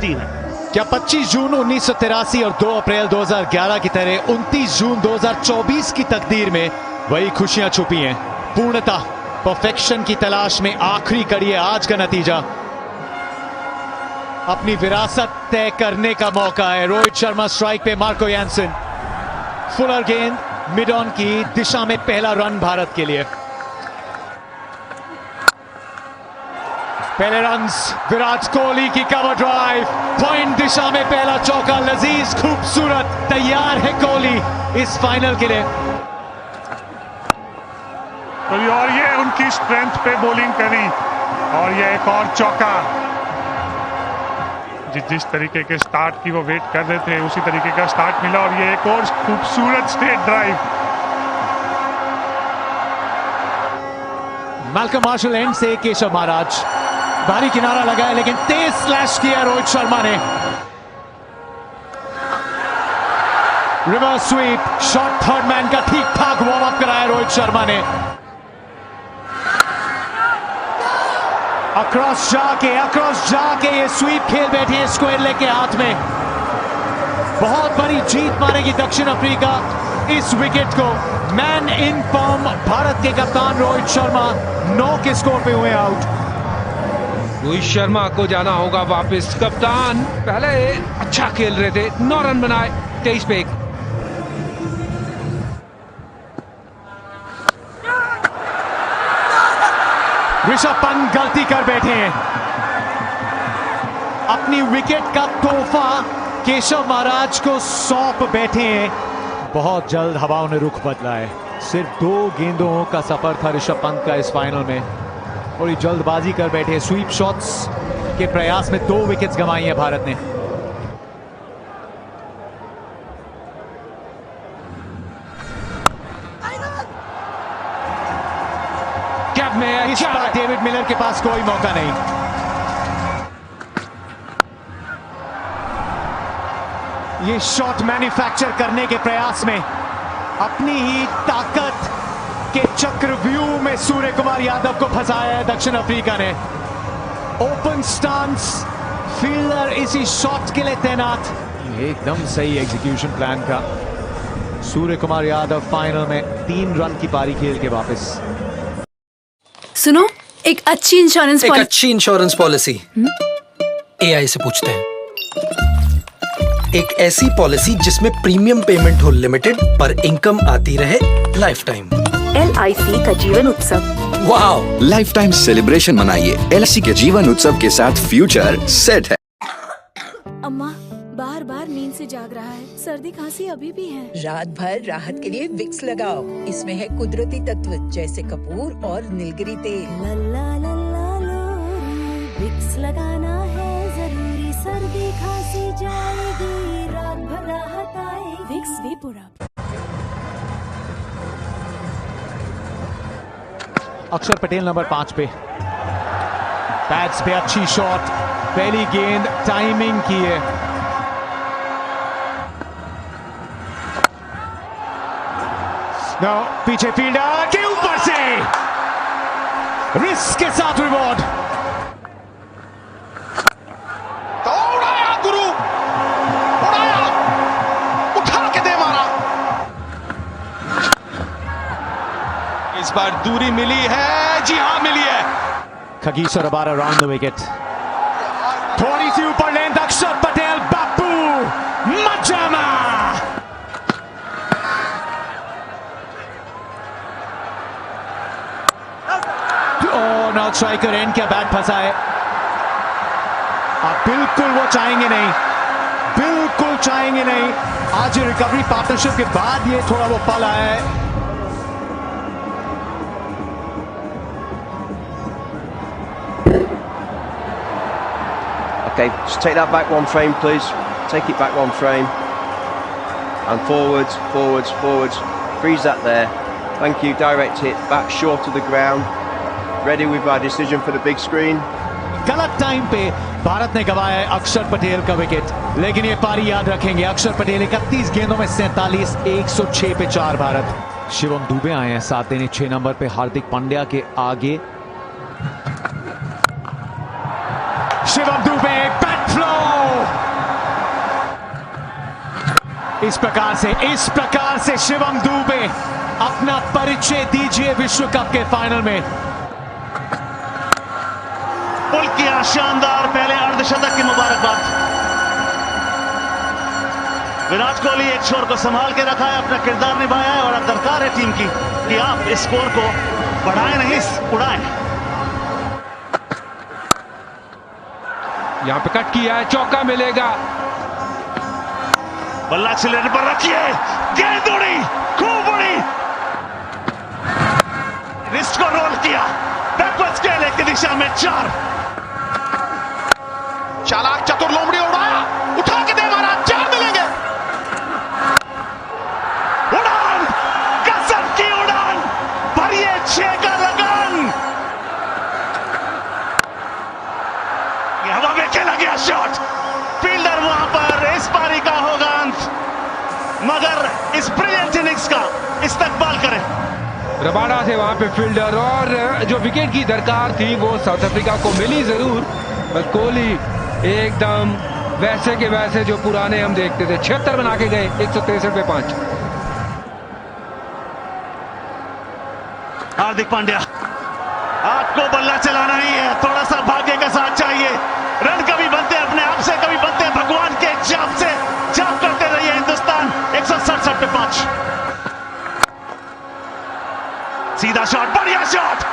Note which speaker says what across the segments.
Speaker 1: 16 है।
Speaker 2: क्या 25 जून 1983 और 2 अप्रैल 2011 की तरह 29 जून 2024 की तकदीर में वही खुशियां छुपी हैं? पूर्णता, परफेक्शन की तलाश में आखिरी कड़ी है आज का नतीजा। अपनी विरासत तय करने का मौका है। रोहित शर्मा स्ट्राइक पे, मार्को यानसन फुलर गेंद मिड ऑन की दिशा में पहला रन भारत के लिए। पहले रन्स विराट कोहली की कवर ड्राइव, पॉइंट दिशा में पहला चौका, लजीज खूबसूरत। तैयार है कोहली इस फाइनल के लिए।
Speaker 1: और ये उनकी स्ट्रेंथ पे बॉलिंग करी और ये एक और चौका। जिस तरीके के स्टार्ट की वो वेट कर रहे थे उसी तरीके का स्टार्ट मिला और ये एक और खूबसूरत straight drive.
Speaker 2: Malcolm martial and से केशव महाराज, भारी किनारा लगा है लेकिन तेज स्लैश किया रोहित शर्मा ने। Reverse sweep shot, third man का ठीक ठाक वार्म अप कराया रोहित शर्मा ने। अक्रॉस जाके ये स्वीप खेल बैठी है स्क्वायर लेग के हाथ में। बहुत बड़ी जीत मारेगी दक्षिण अफ्रीका इस विकेट को। मैन इन फॉर्म भारत के कप्तान रोहित शर्मा 9 के स्कोर पे हुए आउट।
Speaker 3: रोहित शर्मा को जाना होगा वापस। कप्तान पहले अच्छा खेल रहे थे, 9 रन बनाए 23 पे 1।
Speaker 2: ऋषभ पंत गलती कर बैठे हैं। अपनी विकेट का तोहफा केशव महाराज को सौंप बैठे हैं। बहुत जल्द हवाओं ने रुख बदला है। सिर्फ 2 गेंदों का सफर था ऋषभ पंत का इस फाइनल में। थोड़ी जल्दबाजी कर बैठे। स्वीप शॉट्स के प्रयास में 2 विकेट्स गंवाई है भारत ने।
Speaker 3: कैप में
Speaker 2: इस बार डेविड मिलर के पास कोई मौका नहीं। ये शॉट मैन्युफैक्चर करने के प्रयास में अपनी ही ताकत के चक्रव्यूह में सूर्य कुमार यादव को फंसाया है दक्षिण अफ्रीका ने। ओपन स्टांस, फील्डर इसी शॉट के लिए तैनात। एकदम सही एग्जीक्यूशन प्लान का। सूर्य कुमार यादव फाइनल में 3 रन की पारी खेल के वापस।
Speaker 4: सुनो, एक अच्छी
Speaker 5: इंश्योरेंस पॉलिसी एआई से पूछते हैं। एक ऐसी पॉलिसी जिसमें प्रीमियम पेमेंट हो लिमिटेड पर इनकम आती रहे लाइफ टाइम।
Speaker 4: LIC का Jeevan Utsav.
Speaker 5: Wow,
Speaker 6: life time celebration मनाइए। LIC के जीवन उत्सव के साथ फ्यूचर सेट है।
Speaker 7: अम्मा बार बार नींद से जाग रहा है, सर्दी खांसी अभी भी है।
Speaker 8: रात भर राहत के लिए विक्स लगाओ। इसमें है कुदरती तत्व जैसे कपूर और नीलगिरी तेल।
Speaker 7: लल्ला लल्ला लो, विक्स लगाना है जरूरी, सर्दी खांसी जाएगी, रात भर राहत आएगी। विक्स भी पूरा।
Speaker 2: अक्षर पटेल नंबर 5 पे, पैड्स पे अच्छी शॉट, पहली गेंद टाइमिंग की है। पीछे फील्डर के ऊपर से रिस्क के साथ रिवॉर्ड।
Speaker 1: उड़ाया गुरु, उड़ाया, उठा के दे मारा। इस बार दूरी मिली है, जी हां मिली है।
Speaker 2: खगीसर अबार अराउंड द विकेट। थोड़ी सी ऊपर लेंथ, अक्षर पटेल, बापू मजामा। नॉट स्ट्राइकर एंड क्या बैट फंसा है। अब बिल्कुल वो चाहेंगे नहीं, बिल्कुल चाहेंगे नहीं। आज रिकवरी पार्टनरशिप के बाद ये थोड़ा वो पल आया है।
Speaker 9: Okay, just take that back 1 frame, please. Take it back 1 frame. And forwards, forwards, forwards. Freeze that there. Thank you. Direct hit back short of the ground. Ready with our decision for the big screen.
Speaker 2: गलत time पे भारत ने गवाया है अक्षर पटेल का wicket, लेकिन ये पारी याद रखेंगे। अक्षर पटेल 31 गेंदों में 47, 106 पे 4 भारत। शिवम दुबे आए हैं साथ देने 6 नंबर पे हार्दिक पांड्या के आगे। शिवम दुबे, बैट फ्लो इस प्रकार से शिवम दुबे अपना परिचय दीजिए विश्व कप के फाइनल में।
Speaker 10: पुल किया शानदार पहले अर्धशतक की मुबारकबाद। विराट कोहली एक छोर को संभाल के रखा है, अपना किरदार निभाया है और अब दरकार है टीम की कि आप इस स्कोर को बढ़ाएं नहीं उड़ाएं।
Speaker 3: यहां पे कट किया है, चौका मिलेगा।
Speaker 10: बल्ला सिलेंडर पर रखिए, गेंद उड़ी, खूब उड़ी, रिस्ट को रोल किया, बैकवर्ड स्केल की दिशा में 4।
Speaker 11: चालाक चतुर लोमड़ी उड़ाया, उठा के दे मारा, 4 मिलेंगे।
Speaker 10: उड़ान, गजब की उड़ान, भरिए 6 का लगान। हवा में खेला गया शॉट, फील्डर वहां पर इस पारी का होगा अंत, मगर इस ब्रिलियंट इनिंग्स का इस्तकबाल करें।
Speaker 3: रबाडा थे वहां पे फील्डर, और जो विकेट की दरकार थी वो साउथ अफ्रीका को मिली जरूर, पर कोहली एकदम वैसे के वैसे जो पुराने हम देखते थे। 76 बना के गए 163 पे 5।
Speaker 10: हार्दिक पांड्या, आपको बल्ला चलाना ही है, थोड़ा सा भाग्य का साथ चाहिए। रन कभी बनते हैं अपने आप से, कभी बनते हैं भगवान के जाप से। जाप करते रहिए हिंदुस्तान। 167 पे 5। सीधा शॉट, बढ़िया शॉट,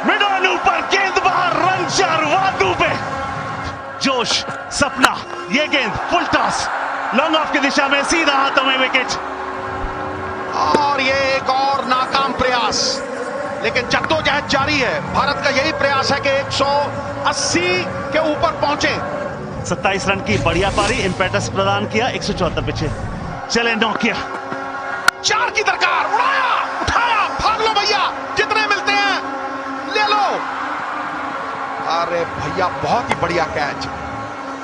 Speaker 10: मिडॉन ऊपर, गेंद बाहर, रन 4। वादू पे जोश, सपना, ये गेंद फुल टॉस, लॉन्ग ऑफ की दिशा में, सीधा हाथों में विकेट।
Speaker 11: और ये एक और नाकाम प्रयास, लेकिन जद्दोजहद जारी है। भारत का यही प्रयास है कि 180 के ऊपर पहुंचे।
Speaker 10: 27 रन की बढ़िया पारी, इंपेटस प्रदान किया। 174 पे 6। चले नौकिया,
Speaker 11: 4 की दरकार, उड़ाया, उठाया, भाग लो भैया, जितने मिलते हैं ले लो। अरे भैया, बहुत ही बढ़िया कैच।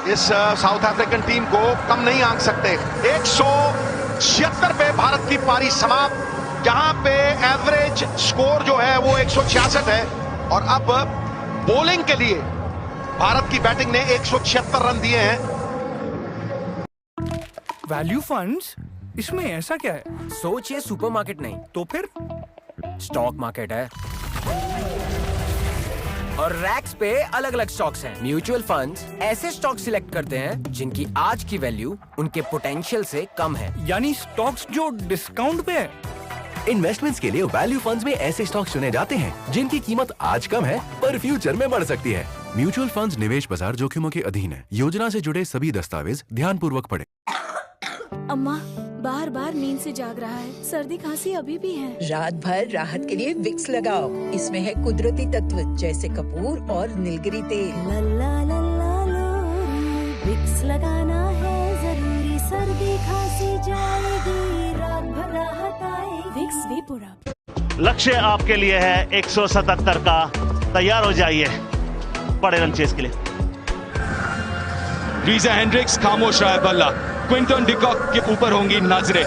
Speaker 11: इस साउथ अफ्रीकन टीम को कम नहीं आंक सकते। 176 पे भारत की पारी समाप्त, जहां पे एवरेज स्कोर जो है वो 166 है। और अब बॉलिंग के लिए भारत की बैटिंग ने 176 रन दिए हैं।
Speaker 12: वैल्यू फंड्स, इसमें ऐसा क्या है?
Speaker 13: सोचिए सुपरमार्केट नहीं
Speaker 12: तो फिर
Speaker 13: स्टॉक मार्केट है, और रैक्स पे अलग अलग स्टॉक्स हैं। म्यूचुअल फंड्स ऐसे स्टॉक सिलेक्ट करते हैं जिनकी आज की वैल्यू उनके पोटेंशियल से कम है,
Speaker 12: यानी स्टॉक्स जो डिस्काउंट पे है।
Speaker 14: इन्वेस्टमेंट्स के लिए वैल्यू फंड्स में ऐसे स्टॉक्स चुने जाते हैं जिनकी कीमत आज कम है पर फ्यूचर में बढ़ सकती है। म्यूचुअल फंड्स निवेश बाजार जोखिमों के अधीन है। योजना से जुड़े सभी दस्तावेज ध्यानपूर्वक पढ़ें।
Speaker 7: अम्मा, बार बार नींद से जाग रहा है, सर्दी खांसी अभी भी है।
Speaker 8: रात भर राहत के लिए विक्स लगाओ, इसमें है कुदरती तत्व जैसे कपूर और नीलगिरी तेल।
Speaker 7: लल्ला लल्ला लोरी, विक्स लगाना है जरूरी, सर्दी खांसी जाएगी, रात भर राहत आएगी। विक्स भी पूरा।
Speaker 10: लक्ष्य आपके लिए है 177 का, तैयार हो जाइए बड़े रन चेस के लिए।
Speaker 15: रीजा हेंड्रिक्स खामोश रहा है बल्ला, क्विंटन डिकॉक के ऊपर होंगी नजरें।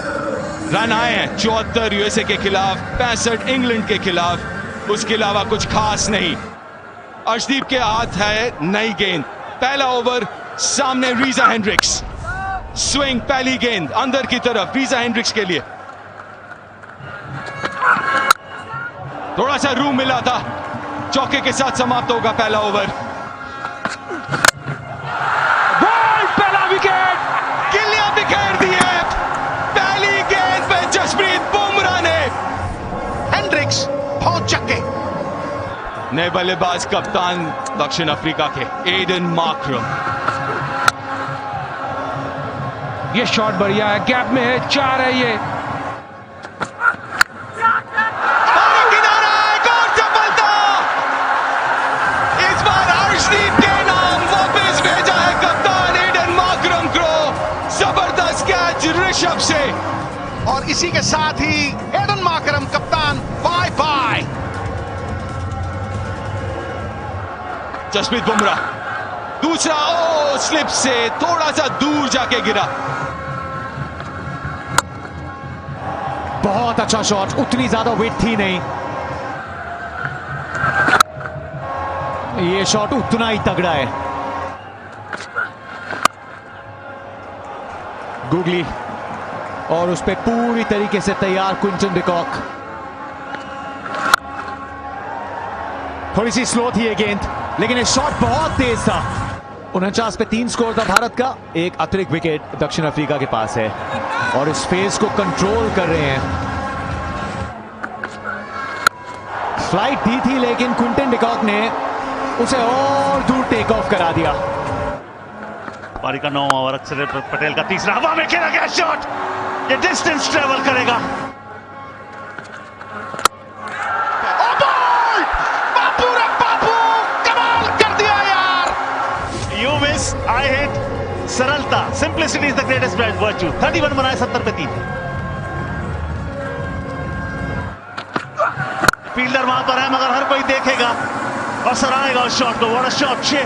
Speaker 15: रन आए हैं 74 यूएसए के खिलाफ, 65 इंग्लैंड के खिलाफ, उसके अलावा कुछ खास नहीं। अर्शदीप के हाथ है नई गेंद, पहला ओवर सामने रीजा हेंड्रिक्स, स्विंग पहली गेंद अंदर की तरफ रीजा हेंड्रिक्स के लिए। थोड़ा सा रूम मिला था, चौके के साथ समाप्त होगा पहला ओवर।
Speaker 3: पहला विकेट,
Speaker 15: गिल्लियां बिखेर दी है पहली गेंद पे जसप्रीत बुमराह ने।
Speaker 11: हेंड्रिक्स बहुत चक्के।
Speaker 15: नए बल्लेबाज कप्तान दक्षिण अफ्रीका के एडन मार्करम।
Speaker 3: ये शॉट बढ़िया है, गैप में है, 4 है ये।
Speaker 15: ऋषभ से,
Speaker 11: और इसी के साथ ही एडन मार्करम कप्तान बाय बाय।
Speaker 15: जसप्रीत बुमराह दूसरा, ओ स्लिप से थोड़ा सा दूर जाके गिरा।
Speaker 2: बहुत अच्छा शॉट, उतनी ज्यादा वेट थी नहीं। ये शॉट उतना ही तगड़ा है। गुगली और उस पे पूरी तरीके से तैयार क्विंटन डिकॉक। थोड़ी सी स्लो थी ये गेंद, लेकिन ये शॉट बहुत तेज था। 49 पे 3 स्कोर था भारत का। एक अतिरिक्त विकेट दक्षिण अफ्रीका के पास है और इस फेज को कंट्रोल कर रहे हैं। फ्लाइट दी थी, लेकिन क्विंटन डिकॉक ने उसे और दूर टेक ऑफ करा दिया।
Speaker 10: पारी का 9वां ओवर, अक्षर पटेल का तीसरा, हवा में खेला गया शॉट, ये डिस्टेंस ट्रेवल करेगा।
Speaker 11: बापू रे बापू, कमाल कर दिया यार।
Speaker 10: यू मिस, आई हिट, सरलता, simplicity is the greatest virtue. 31 बनाए 70 पे 3। फील्डर वहां पर है, मगर हर कोई देखेगा और सराहेगा उस शॉट को। What a shot, 6।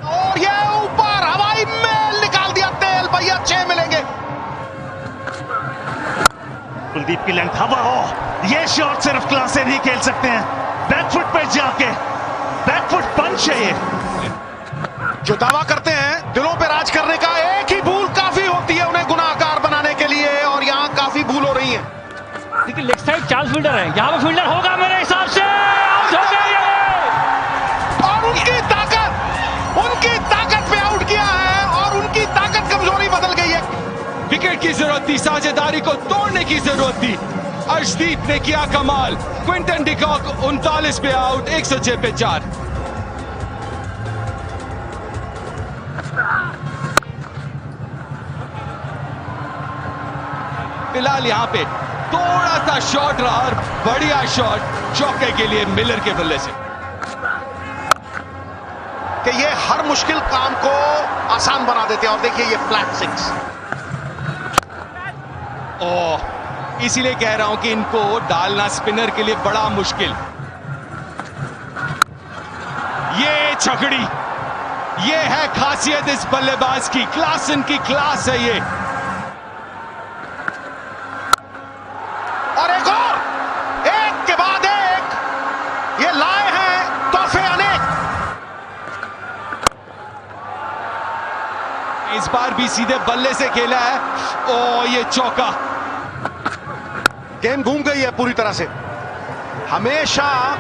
Speaker 11: और ये ऊपर हवाई मेल निकाल दिया तेल, भैया 6 मिलेंगे।
Speaker 10: कुलदीप की लेंथ, हवा हो, ये शॉट सिर्फ क्लास से नहीं खेल सकते हैं। बैकफुट पे जाके, बैकफुट पंच है ये।
Speaker 11: जो दावा करते हैं दिलों पे राज करने का, एक ही भूल काफी होती है उन्हें गुनाहगार बनाने के लिए, और यहाँ काफी भूल हो रही है।
Speaker 16: लेकिन लेग साइड चांस फील्डर है, यहाँ पे फील्डर होगा मेरे हिसाब से। आउट हो गया ये।
Speaker 11: और उनकी ताकत पे आउट किया है, और उनकी ताकत कमजोरी बदल गई है।
Speaker 15: विकेट की जरूरत थी, साझेदारी को तोड़ने की जरूरत थी। अर्शदीप ने किया कमाल। क्विंटन डिकॉक 39 पे आउट, 106 पे 4। फिलहाल यहां पे थोड़ा सा शॉट रहा और बढ़िया शॉट चौके के लिए मिलर के बल्ले से,
Speaker 11: कि ये हर मुश्किल काम को आसान बना देते हैं। और देखिए ये फ्लैट 6।
Speaker 15: इसीलिए कह रहा हूं कि इनको डालना स्पिनर के लिए बड़ा मुश्किल। ये छकड़ी, ये है खासियत इस बल्लेबाज की, क्लास इनकी क्लास है ये।
Speaker 11: और एक के बाद एक, ये लाए हैं तोहफे अनेक।
Speaker 15: इस बार भी सीधे बल्ले से खेला है। ओ ये चौका।
Speaker 11: गेम घूम गई है पूरी तरह से। हमेशा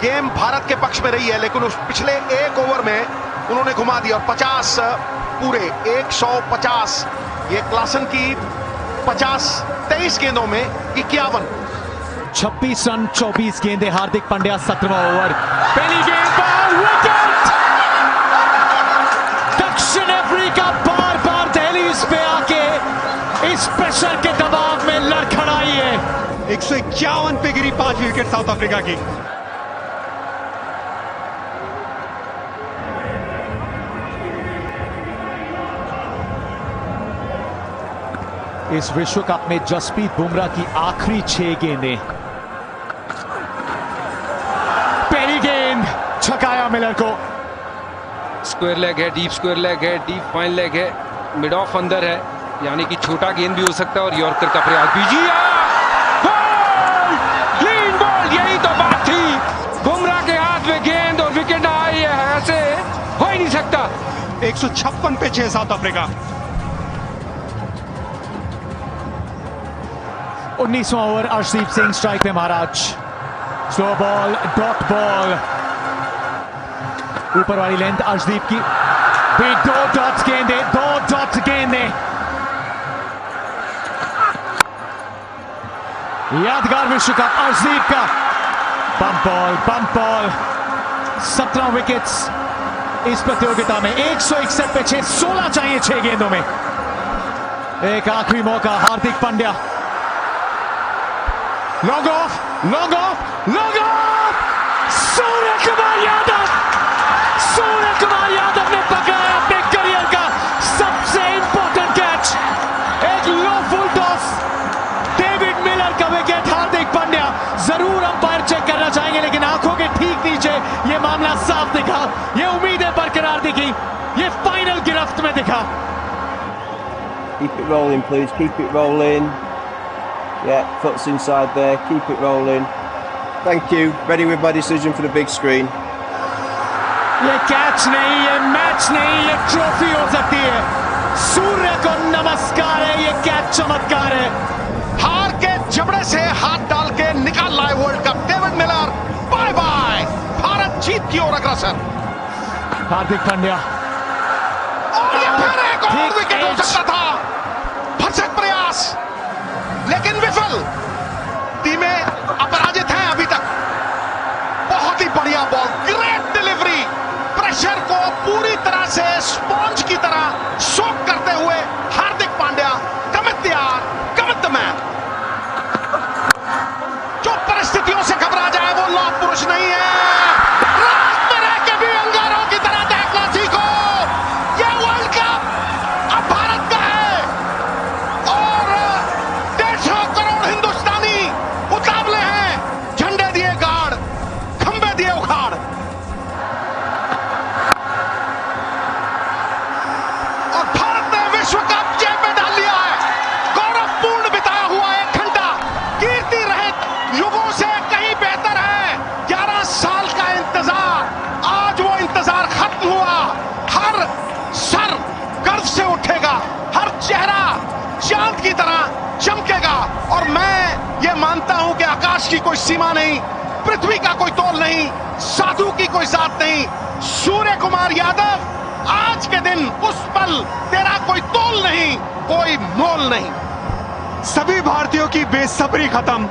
Speaker 11: गेम भारत के पक्ष में रही है, लेकिन उस पिछले एक ओवर में उन्होंने घुमा दिया। और 50 पूरे 150, ये क्लासन की 50 23 गेंदों में 51।
Speaker 2: 26 रन 24 गेंदे। हार्दिक पांड्या 17वां ओवर, पहली गेंद पर विकेट। दक्षिण अफ्रीका बार बार दहलीज पे आके इस प्रेशर के दबाव में लड़खड़ाई है।
Speaker 17: 151 पे गिरी 5 विकेट साउथ अफ्रीका की।
Speaker 2: इस विश्व कप में जसप्रीत बुमराह की आखिरी 6 गेंदें। पहली गेंद छकाया मिलर को।
Speaker 3: स्क्वायर लेग है, डीप स्क्वायर लेग है, डीप फाइन लेग है, मिड ऑफ अंदर है, यानी कि छोटा गेंद भी हो सकता है। और यॉर्कर का प्रयास भी, क्लीन बॉल, यही तो बात थी। बुमराह के हाथ में गेंद और विकेट आई है, ऐसे हो ही नहीं सकता।
Speaker 17: 156 पे 6 साउथ अफ्रीका।
Speaker 2: 19वां ओवर, अर्शदीप सिंह स्ट्राइक पे Maharaj. Slow ball, dot ball, ऊपर वाली लेंथ अर्शदीप की भी। 2 डॉट्स गेंदे, 2 डॉट्स गेंदे। यादगार विश्व कप अर्शदीप का। Bump ball. 17 विकेट्स इस प्रतियोगिता में। 161 पे 6, 16 चाहिए 6 गेंदों में। एक आखिरी मौका, Hardik Pandya. Long off. Suryakumar Yadav ने पकड़ा अपने करियर का सबसे इंपॉर्टेंट कैच। एक low full toss, David Miller का विकेट। हार्दिक पांड्या जरूर अंपायर चेक करना चाहेंगे, लेकिन आंखों के ठीक नीचे ये मामला साफ दिखा। ये उम्मीदें बरकरार दिखी, ये फाइनल गिरफ्त में दिखा।
Speaker 9: Keep it rolling, please. Keep it rolling. Yeah, foot's inside there. Keep it rolling. Thank you. Ready with my decision for the big screen.
Speaker 2: ये कैच नहीं, ये मैच नहीं, ये ट्रॉफी हो सकती है। सूर्य को नमन। पुरस्कार है, ये क्या चमत्कार है।
Speaker 11: हार के जबड़े से हाथ डाल के निकाल लाए World Cup David Miller. Bye bye, Bharat जीत की ओर अग्रसर।
Speaker 2: हार्दिक पांड्या
Speaker 11: और ये फिर एक और विकेट हो सकता था। भरसक प्रयास लेकिन विफल। टीमें अपराजित हैं अभी तक। बहुत ही बढ़िया बॉल, ग्रेट डिलीवरी, प्रेशर को पूरी तरह से स्पॉन्ज की तरह सोक करते हुए हार्दिक पांड्या कमिट द आर, कमिट द मैन। जो परिस्थितियों से घबरा जाए वो लौह पुरुष नहीं है। रात में रह के भी अंगारों की तरह देखना सीखो। ये वर्ल्ड कप अब भारत का है और 150 करोड़ हिंदुस्तानी उतावले हैं। झंडे दिए गाड़, खंबे दिए उखाड़। और भारत ने विश्व कप जेब में डाल लिया है। गौरवपूर्ण बिताया हुआ 1 घंटा कीर्ति रहित युगों से कहीं बेहतर है। 11 साल का इंतजार, आज वो इंतजार खत्म हुआ। हर सर गर्व से उठेगा, हर चेहरा चांद की तरह चमकेगा। और मैं ये मानता हूं कि आकाश की कोई सीमा नहीं, पृथ्वी का कोई तोल नहीं, साधु की कोई जात नहीं। सूर्य कुमार यादव, आज के दिन, उस पल तेरा कोई तोल नहीं, कोई मोल नहीं।
Speaker 17: सभी भारतीयों की बेसब्री खत्म।